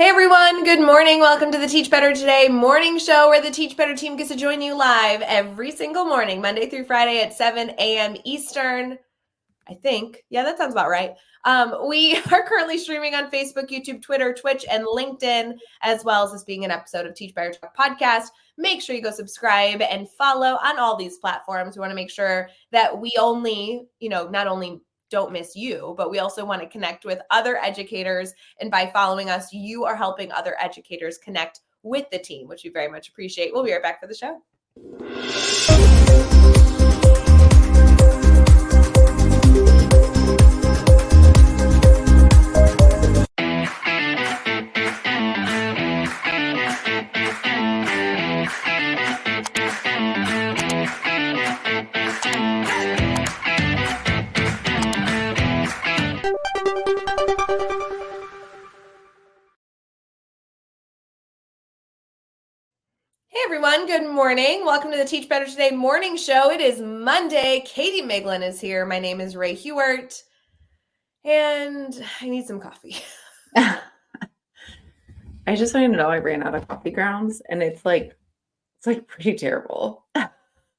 Hey everyone, good morning. Welcome to the Teach Better Today morning show where the Teach Better team gets to join you live every single morning, Monday through Friday at 7 a.m. Eastern. I think. Yeah, that sounds about right. We are currently streaming on Facebook, YouTube, Twitter, Twitch, and LinkedIn, as well as this being an episode of Teach Better Talk podcast. Make sure you go subscribe and follow on all these platforms. We want to make sure that we only, not only don't miss you, but we also want to connect with other educators. And by following us, you are helping other educators connect with the team, which we very much appreciate. We'll be right back for the show. Hey everyone, good morning. Welcome to the Teach Better Today morning show. It is Monday. Katie Miglin is here. My name is Ray Hewart, and I need some coffee. I just want you to know I ran out of coffee grounds, and it's pretty terrible.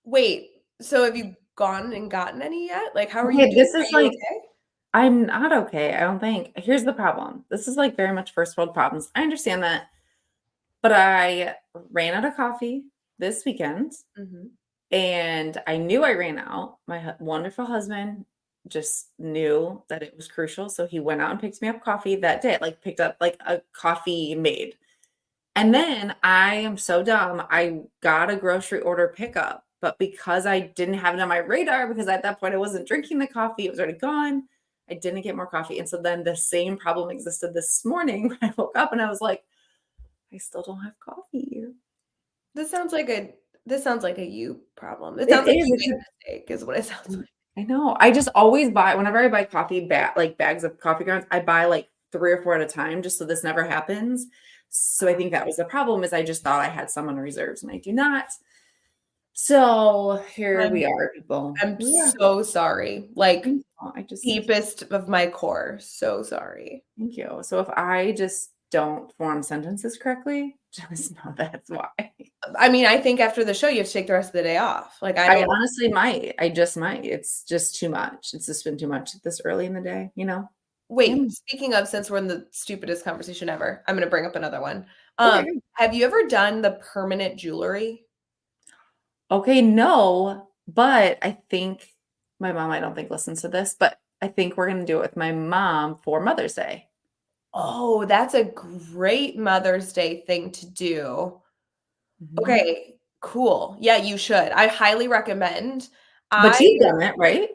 Wait, so have you gone and gotten any yet? Like, how are you Okay, doing? this Are is you like okay? I'm not okay. I don't think. Here's the problem. This is like very much first world problems. I understand that, but I ran out of coffee this weekend, Mm-hmm. and I knew I ran out. My wonderful husband just knew that it was crucial, so he went out and picked me up coffee that day. Like picked up like a coffee made. And then I am so dumb. I got a grocery order pickup, but because I didn't have it on my radar, because at that point I wasn't drinking the coffee, it was already gone. I didn't get more coffee. And so then the same problem existed this morning when I woke up and I was like, I still don't have coffee. This sounds like a you problem. It It sounds like is. you made a mistake, is what it sounds like. I know. I just always buy, whenever I buy coffee, like bags of coffee grounds, I buy like 3 or 4 at a time just so this never happens. So I think that was the problem is I just thought I had some on reserves and I do not. So here we are, people. I'm Yeah. so sorry. Like, I just deepest of my core. So sorry. Thank you. So if I just don't form sentences correctly, just know that's why. I mean, I think after the show, you have to take the rest of the day off. Like, I I don't. honestly might. I just might. It's just too much. It's just been too much this early in the day, you know? Wait, Yeah. speaking of, since we're in the stupidest conversation ever, I'm going to bring up another one. Okay. Have you ever done the permanent jewelry? Okay, no, but I think my mom, I don't think listens to this, but I think we're gonna do it with my mom for Mother's Day. Oh, that's a great Mother's Day thing to do. Mhm. Okay, cool. Yeah, you should. I highly recommend. But I you've done it, right?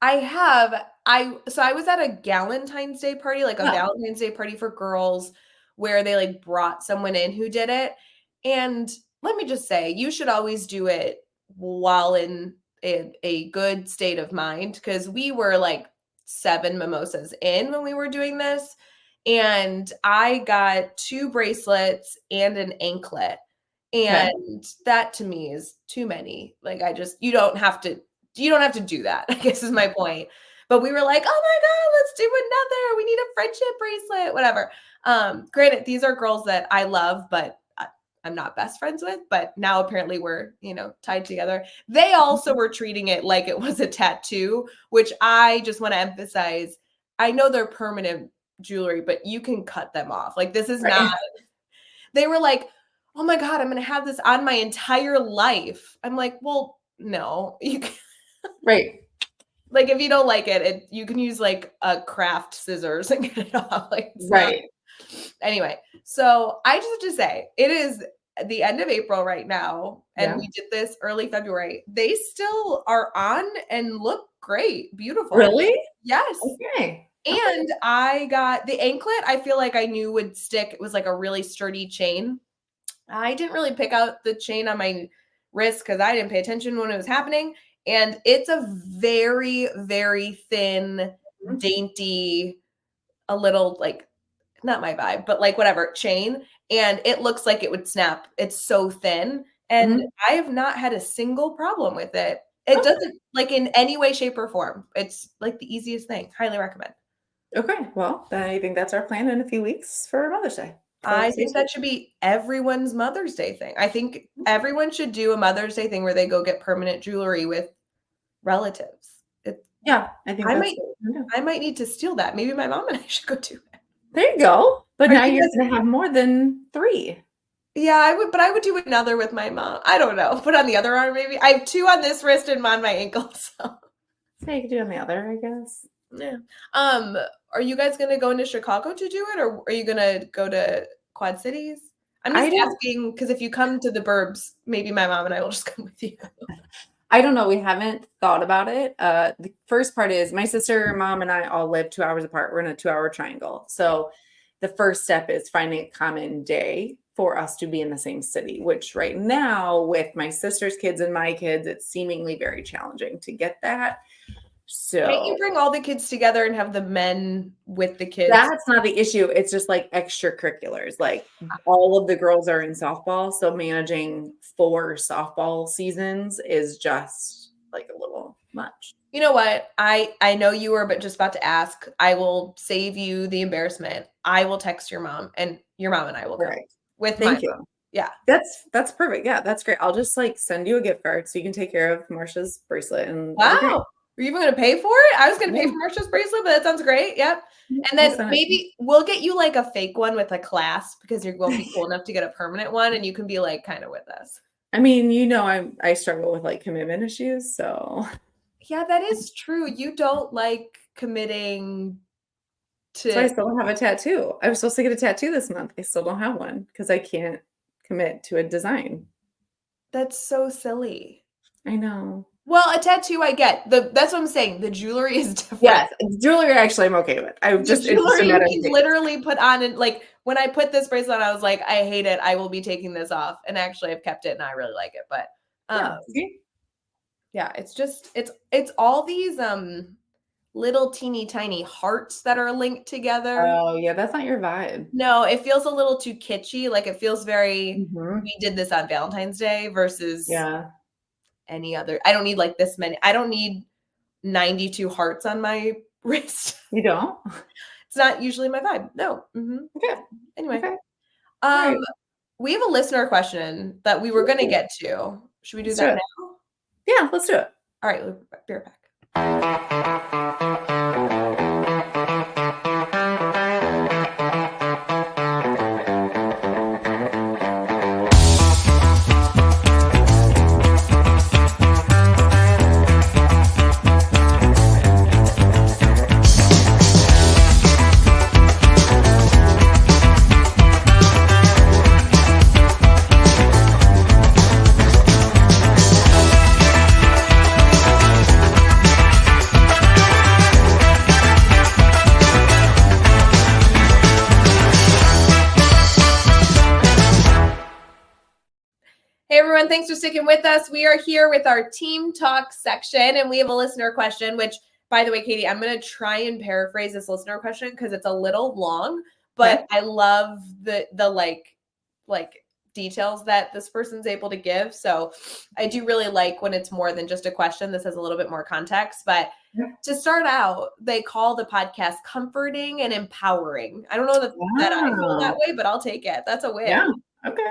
I have. I was at a Galentine's Day party, like a Yeah. Valentine's Day party for girls where they like brought someone in who did it. And let me just say, you should always do it while in a good state of mind because we were like 7 mimosas in when we were doing this. And I got 2 bracelets and an anklet. Okay. And that to me is too many. Like you don't have to do that, I guess is my point. But we were like, "Oh my god, let's do another. We need a friendship bracelet, whatever." Granted, these are girls that I love, but I'm not best friends with, but now apparently we're, tied together. They also were treating it like it was a tattoo, which I just want to emphasize. I know they're permanent jewelry, but you can cut them off. Like this is not. Right. They were like, "Oh my god, I'm going to have this on my entire life." I'm like, "Well, no. You can Right. like if you don't like it, you can use like a craft scissors and get it off. Like it's not Right. anyway. So I just have to say it is the end of April right now, and Yeah. we did this early February. They still are on and look great, beautiful. Really? Yes. Okay. Okay. And I got the anklet, I feel like I knew would stick. It was like a really sturdy chain. I didn't really pick out the chain on my wrist because I didn't pay attention when it was happening. And it's a very, very thin, Mhm. dainty, a little like not my vibe, but like whatever chain. And it looks like it would snap. It's so thin. And Mhm. I have not had a single problem with it. It Okay. doesn't like in any way, shape, or form. It's like the easiest thing. Highly recommend. Okay. Well, then I think that's our plan in a few weeks for Mother's Day. I think that should be everyone's Mother's Day thing. I think everyone should do a Mother's Day thing where they go get permanent jewelry with relatives. Yeah, I think I might need to steal that. Maybe my mom and I should go do it. There you go. But Are now you you're guys- going to have more than 3. Yeah, I would do another with my mom. I don't know. Put on the other arm, maybe. I have 2 on this wrist and on my ankle. So So you could do on the other, I guess. yeah. Are you guys gonna go into Chicago to do it, or are you gonna go to Quad Cities? I'm just asking because if you come to the burbs, maybe my mom and I will just come with you. I don't know. We haven't thought about it. The first part is my sister, mom, and I all live 2 hours apart. We're in a 2-hour triangle. So the first step is finding a common day for us to be in the same city, which right now with my sister's kids and my kids, it's seemingly very challenging to get that. So Can't you bring all the kids together and have the men with the kids? that's not the issue. It's just like extracurriculars. Like all of the girls are in softball. So managing 4 softball seasons is just like a little much. You know what? I know you were but just about to ask. I will save you the embarrassment. I will text your mom and your mom and I will go with Thank my you. mom. Yeah. That's perfect. Yeah, that's great. I'll just like send you a gift card so you can take care of Marsha's bracelet and Wow. Are you even going to pay for it? I was going to pay for Marsha's bracelet, but that sounds great. Yep. And then maybe we'll get you like a fake one with a clasp because you won't be cool enough to get a permanent one and you can be like kind of with us. I mean, you know, I struggle with like commitment issues, so yeah, that is true. You don't like committing to. So I still don't have a tattoo. I was supposed to get a tattoo this month. I still don't have one because I can't commit to a design. That's so silly. I know. Well, a tattoo I get. That's what I'm saying. The jewelry is different. Yes, jewelry actually I'm okay with. Jewelry you can literally put on and like when I put this bracelet on, I was like, I hate it. I will be taking this off. And actually I've kept it and I really like it. But yeah, it's just it's all these little teeny tiny hearts that are linked together. Oh yeah, that's not your vibe. No, it feels a little too kitschy. Like it feels very we did this on Valentine's Day versus any other. I don't need like this many. I don't need 92 hearts on my wrist. You don't? It's not usually my vibe. No. Okay. Anyway. Okay. Right. We have a listener question that we were going to get to. Should we do that now? Yeah, let's do it. All right, we'll be right back. Hey everyone, thanks for sticking with us. We are here with our team talk section and we have a listener question, which by the way, Katie, I'm going to try and paraphrase this listener question because it's a little long, but I love the like details that this person's able to give. So I do really like when it's more than just a question. This has a little bit more context, but to start out, they call the podcast comforting and empowering. I don't know that I feel that way, but I'll take it. That's a win. Yeah. Okay.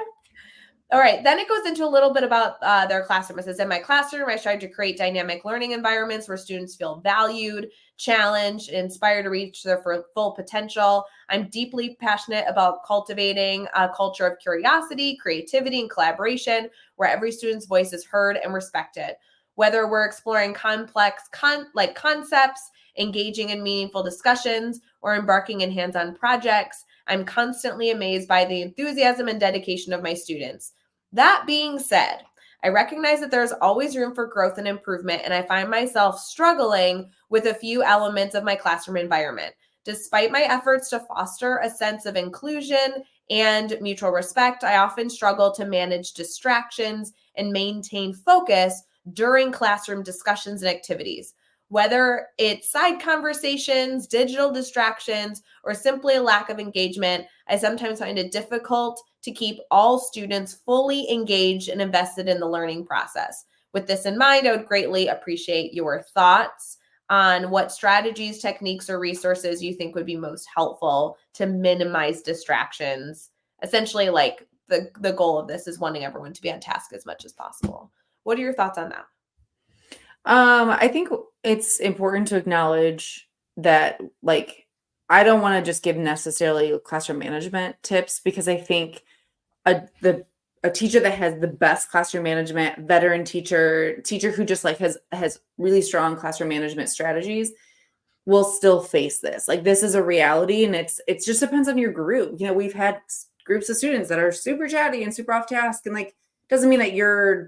All right. Then it goes into a little bit about their classroom. It says, in my classroom, I strive to create dynamic learning environments where students feel valued, challenged, and inspired to reach their full potential. I'm deeply passionate about cultivating a culture of curiosity, creativity, and collaboration where every student's voice is heard and respected. Whether we're exploring complex concepts, engaging in meaningful discussions, or embarking in hands-on projects, I'm constantly amazed by the enthusiasm and dedication of my students. That being said, I recognize that there's always room for growth and improvement, and I find myself struggling with a few elements of my classroom environment. Despite my efforts to foster a sense of inclusion and mutual respect, I often struggle to manage distractions and maintain focus during classroom discussions and activities. Whether it's side conversations, digital distractions, or simply a lack of engagement, I sometimes find it difficult to keep all students fully engaged and invested in the learning process. With this in mind, I would greatly appreciate your thoughts on what strategies, techniques, or resources you think would be most helpful to minimize distractions essentially like the goal of this is wanting everyone to be on task as much as possible. What are your thoughts on that? I think it's important to acknowledge that, like, I don't want to just give necessarily classroom management tips, because I think a teacher that has the best classroom management, veteran teacher who just like has really strong classroom management strategies will still face this. Like, this is a reality, and it just depends on your group. You know, we've had groups of students that are super chatty and super off task, and like, doesn't mean that you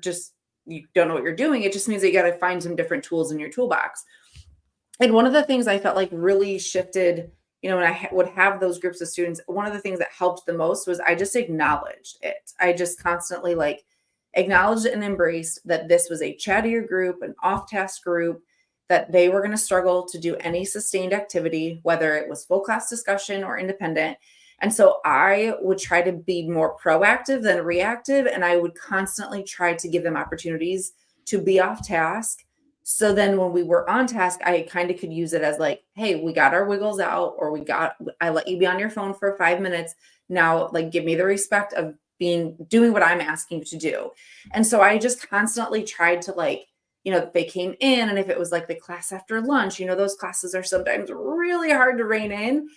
don't know what you're doing. It just means that you got to find some different tools in your toolbox. And one of the things I felt like really shifted, you know, when I would have those groups of students, one of the things that helped the most was I just acknowledged it. I just constantly like acknowledged and embraced that this was a chattier group, an off task group, that they were going to struggle to do any sustained activity, whether it was full class discussion or independent. And so I would try to be more proactive than reactive. And I would constantly try to give them opportunities to be off task. So then when we were on task, I kind of could use it as like, hey, we got our wiggles out, or I let you be on your phone for 5 minutes. Now, like, give me the respect of doing what I'm asking you to do. And so I just constantly tried to, like, you know, they came in, and if it was like the class after lunch, you know, those classes are sometimes really hard to rein in.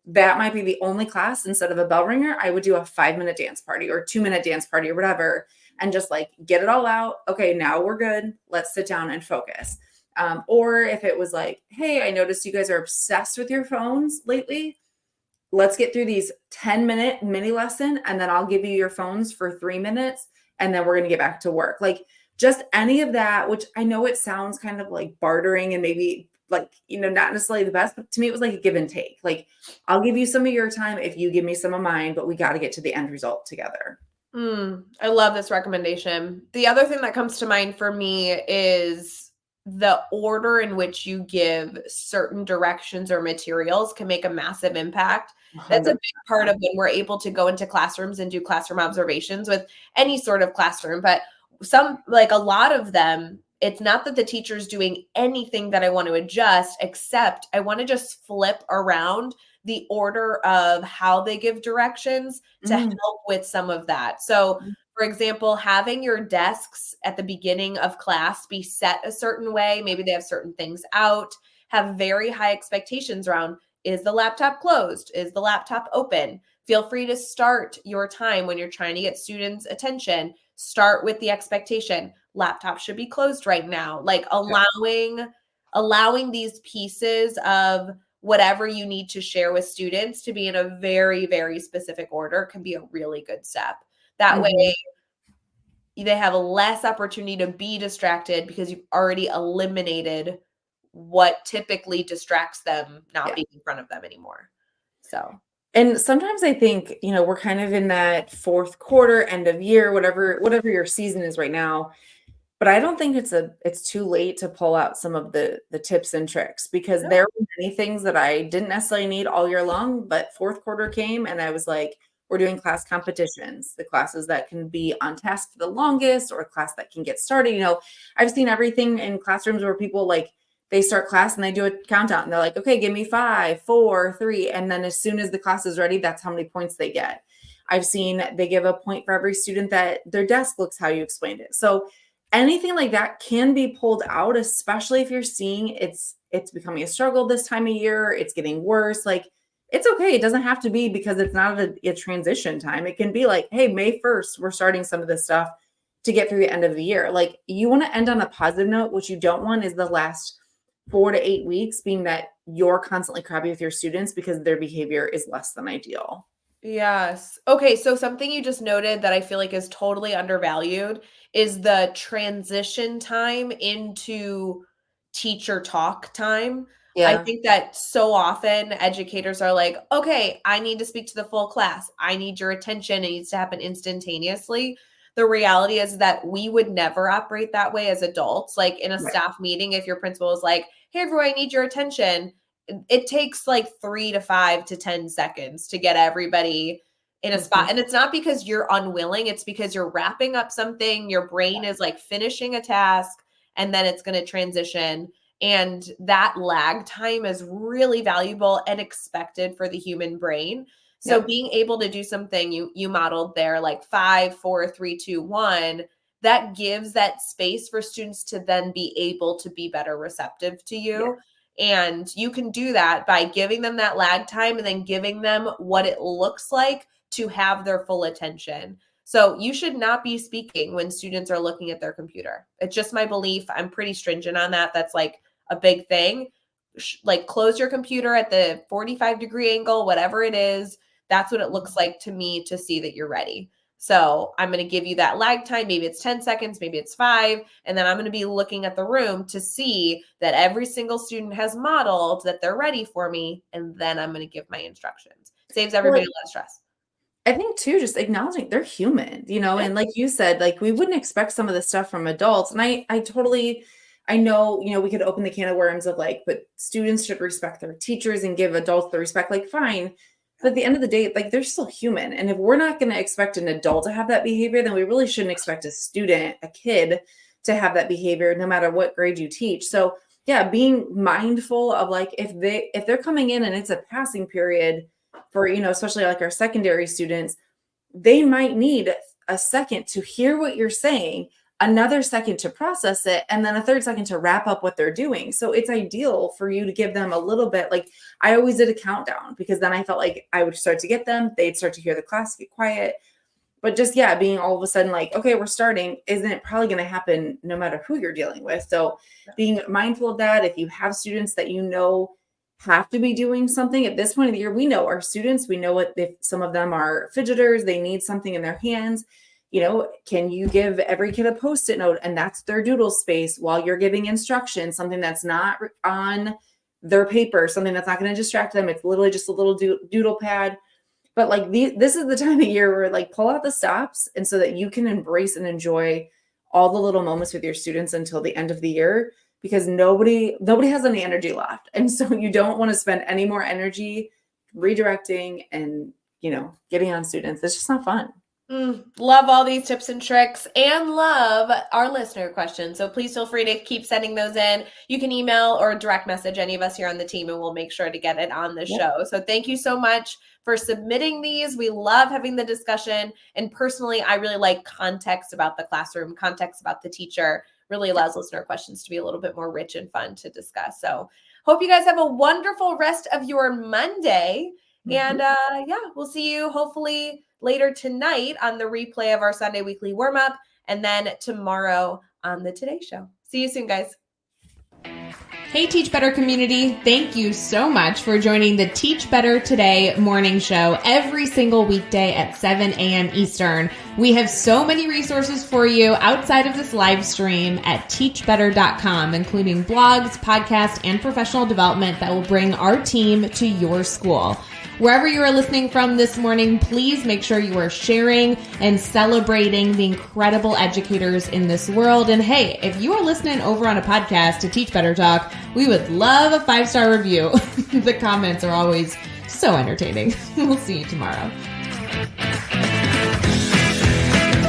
That might be the only class. Instead of a bell ringer, I would do a 5-minute dance party or 2-minute dance party or whatever, and just like get it all out. Okay, now we're good. Let's sit down and focus. Or if it was like, hey, I noticed you guys are obsessed with your phones lately. Let's get through these 10-minute mini lesson, and then I'll give you your phones for 3 minutes, and then we're going to get back to work. Like, just any of that, which I know it sounds kind of like bartering and maybe like, you know, not necessarily the best, but to me, it was like a give and take. Like, I'll give you some of your time if you give me some of mine, but we got to get to the end result together. I love this recommendation. The other thing that comes to mind for me is the order in which you give certain directions or materials can make a massive impact. That's a 100%. big part of when we're able to go into classrooms and do classroom observations with any sort of classroom. But like a lot of them, it's not that the teacher's doing anything that I want to adjust, except I want to just flip around the order of how they give directions to help with some of that. So, for example, having your desks at the beginning of class be set a certain way, maybe they have certain things out, have very high expectations around, is the laptop closed? Is the laptop open? Feel free to start your time when you're trying to get students' attention. Start with the expectation, laptop should be closed right now. Like allowing these pieces of whatever you need to share with students to be in a very, very specific order can be a really good step. That way they have a less opportunity to be distracted because you've already eliminated what typically distracts them not being in front of them anymore. So, and sometimes I think, you know, we're kind of in that fourth quarter, end of year, whatever your season is right now. But I don't think it's too late to pull out some of the tips and tricks, because there were many things that I didn't necessarily need all year long, but fourth quarter came and I was like, we're doing class competitions, the classes that can be on task for the longest, or a class that can get started. You know, I've seen everything in classrooms where people, like, they start class and they do a countdown and they're like, okay, give me 5, 4, 3. And then as soon as the class is ready, that's how many points they get. I've seen they give a point for every student that their desk looks how you explained it. So anything like that can be pulled out, especially if you're seeing it's becoming a struggle this time of year, it's getting worse. Like, it's okay. It doesn't have to be because it's not a transition time. It can be like, hey, May 1st, we're starting some of this stuff to get through the end of the year. Like, you want to end on a positive note. What you don't want is the last 4 to 8 weeks being that you're constantly crabby with your students because their behavior is less than ideal. yes. Okay, so something you just noted that I feel like is totally undervalued is the transition time into teacher talk time. I Yeah. think that so often educators are like, okay, I need to speak to the full class. I need your attention. It needs to happen instantaneously. The reality is that we would never operate that way as adults. Like in a Right. staff meeting, if your principal is like, hey, everyone, I need your attention, it takes like 3 to 5 to 10 seconds to get everybody in a spot. And it's not because you're unwilling, it's because you're wrapping up something, your brain is like finishing a task, and then it's going to transition. And that lag time is really valuable and expected for the human brain. So being able to do something you modeled there, like 5, 4, 3, 2, 1, that gives that space for students to then be able to be better receptive to you. And you can do that by giving them that lag time and then giving them what it looks like to have their full attention. So you should not be speaking when students are looking at their computer. It's just my belief. I'm pretty stringent on that. That's like a big thing. Like close your computer at the 45-degree angle, whatever it is. That's what it looks like to me to see that you're ready. So I'm going to give you that lag time. Maybe it's 10 seconds, maybe it's 5. And then I'm going to be looking at the room to see that every single student has modeled that they're ready for me. And then I'm going to give my instructions. Saves everybody a lot of stress. I think too, just acknowledging they're human, and like you said, like we wouldn't expect some of this stuff from adults. And I know, we could open the can of worms of like, but students should respect their teachers and give adults the respect, like fine. But at the end of the day, like they're still human. And if we're not going to expect an adult to have that behavior, then we really shouldn't expect a kid to have that behavior, no matter what grade you teach. So yeah, being mindful of like, if they're coming in and it's a passing period for, especially like our secondary students, they might need a second to hear what you're saying, another second to process it, and then a third second to wrap up what they're doing. So it's ideal for you to give them a little bit, like I always did a countdown, because then I felt like I would start to get them, they'd start to hear the class get quiet. But just, being all of a sudden like, okay, we're starting, isn't probably going to happen no matter who you're dealing with. So being mindful of that, if you have students that have to be doing something at this point of the year, we know our students, we know if some of them are fidgeters, they need something in their hands. Can you give every kid a Post-it note and that's their doodle space while you're giving instructions, something that's not on their paper, something that's not going to distract them. It's literally just a little doodle pad. But like this is the time of year where like pull out the stops, and so that you can embrace and enjoy all the little moments with your students until the end of the year, because nobody has any energy left. And so you don't want to spend any more energy redirecting and, getting on students. It's just not fun. Love all these tips and tricks, and love our listener questions. So please feel free to keep sending those in. You can email or direct message any of us here on the team, and we'll make sure to get it on the show. So thank you so much for submitting these. We love having the discussion. And personally, I really like context about the classroom, context about the teacher. Really allows listener questions to be a little bit more rich and fun to discuss. So hope you guys have a wonderful rest of your Monday. And we'll see you hopefully later tonight on the replay of our Sunday weekly warm-up, and then tomorrow on the Today Show. See you soon, guys. Hey, Teach Better community. Thank you so much for joining the Teach Better Today morning show every single weekday at 7 a.m. Eastern. We have so many resources for you outside of this live stream at teachbetter.com, including blogs, podcasts, and professional development that will bring our team to your school. Wherever you are listening from this morning, please make sure you are sharing and celebrating the incredible educators in this world. And hey, if you are listening over on a podcast to Teach Better Talk, we would love a 5-star review. The comments are always so entertaining. We'll see you tomorrow.